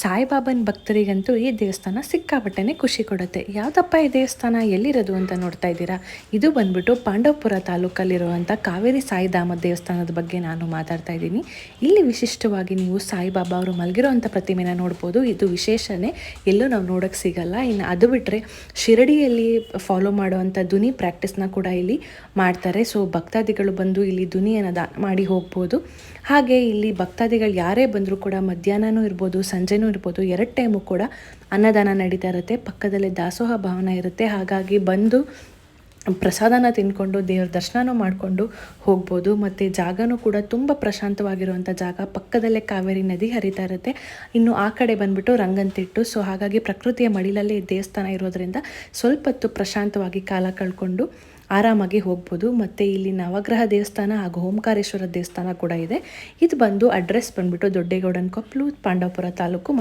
ಸಾಯಿಬಾಬಾನ ಭಕ್ತರಿಗಂತೂ ಈ ದೇವಸ್ಥಾನ ಸಿಕ್ಕಾಪಟ್ಟೆನೇ ಖುಷಿ ಕೊಡುತ್ತೆ. ಯಾವುದಪ್ಪ ಈ ದೇವಸ್ಥಾನ, ಎಲ್ಲಿರೋದು ಅಂತ ನೋಡ್ತಾ ಇದ್ದೀರಾ? ಇದು ಬಂದ್ಬಿಟ್ಟು ಪಾಂಡವಪುರ ತಾಲೂಕಲ್ಲಿರುವಂಥ ಕಾವೇರಿ ಸಾಯಿಧಾಮ ದೇವಸ್ಥಾನದ ಬಗ್ಗೆ ನಾನು ಮಾತಾಡ್ತಾ ಇದ್ದೀನಿ. ಇಲ್ಲಿ ವಿಶಿಷ್ಟವಾಗಿ ನೀವು ಸಾಯಿಬಾಬಾ ಅವರು ಮಲಗಿರೋವಂಥ ಪ್ರತಿಮೆನ ನೋಡ್ಬೋದು. ಇದು ವಿಶೇಷನೇ, ಎಲ್ಲೂ ನಾವು ನೋಡೋಕ್ಕೆ ಸಿಗಲ್ಲ. ಇನ್ನು ಅದು ಬಿಟ್ಟರೆ ಶಿರಡಿಯಲ್ಲಿ ಫಾಲೋ ಮಾಡುವಂಥ ಧ್ವನಿ ಪ್ರಾಕ್ಟೀಸ್ನ ಕೂಡ ಇಲ್ಲಿ ಮಾಡ್ತಾರೆ. ಸೊ ಭಕ್ತಾದಿಗಳು ಬಂದು ಇಲ್ಲಿ ಧ್ವನಿಯನ್ನು ದಾನ ಮಾಡಿ ಹೋಗ್ಬೋದು. ಹಾಗೆ ಇಲ್ಲಿ ಭಕ್ತಾದಿಗಳು ಯಾರೇ ಬಂದರೂ ಕೂಡ ಮಧ್ಯಾಹ್ನನೂ ಇರ್ಬೋದು, ಸಂಜೆನೂ ಇರ್ಬೋದು, 2 ಟೈಮು ಕೂಡ ಅನ್ನದಾನ ನಡೀತಾ ಇರುತ್ತೆ. ಪಕ್ಕದಲ್ಲೇ ದಾಸೋಹ ಭವನ ಇರುತ್ತೆ. ಹಾಗಾಗಿ ಬಂದು ಪ್ರಸಾದನ ತಿಂದ್ಕೊಂಡು ದೇವ್ರ ದರ್ಶನನೂ ಮಾಡಿಕೊಂಡು ಹೋಗ್ಬೋದು. ಮತ್ತು ಜಾಗನೂ ಕೂಡ ತುಂಬ ಪ್ರಶಾಂತವಾಗಿರುವಂಥ ಜಾಗ. ಪಕ್ಕದಲ್ಲೇ ಕಾವೇರಿ ನದಿ ಹರಿತಾ ಇರುತ್ತೆ. ಇನ್ನು ಆ ಕಡೆ ಬಂದುಬಿಟ್ಟು ರಂಗನತಿಟ್ಟು. ಸೊ ಹಾಗಾಗಿ ಪ್ರಕೃತಿಯ ಮಡಿಲಲ್ಲೇ ದೇವಸ್ಥಾನ ಇರೋದರಿಂದ ಸ್ವಲ್ಪ ಹೊತ್ತು ಪ್ರಶಾಂತವಾಗಿ ಕಾಲ ಕಳ್ಕೊಂಡು ಆರಾಮಾಗಿ ಹೋಗ್ಬೋದು. ಮತ್ತು ಇಲ್ಲಿ ನವಗ್ರಹ ದೇವಸ್ಥಾನ ಹಾಗೂ ಓಂಕಾರೇಶ್ವರ ದೇವಸ್ಥಾನ ಕೂಡ ಇದೆ. ಇದು ಬಂದು ಅಡ್ರೆಸ್ ಬಂದುಬಿಟ್ಟು ದೊಡ್ಡೇಗೌಡನ ಕೊಪ್ಪಲು, ಪಾಂಡವಪುರ ತಾಲೂಕು,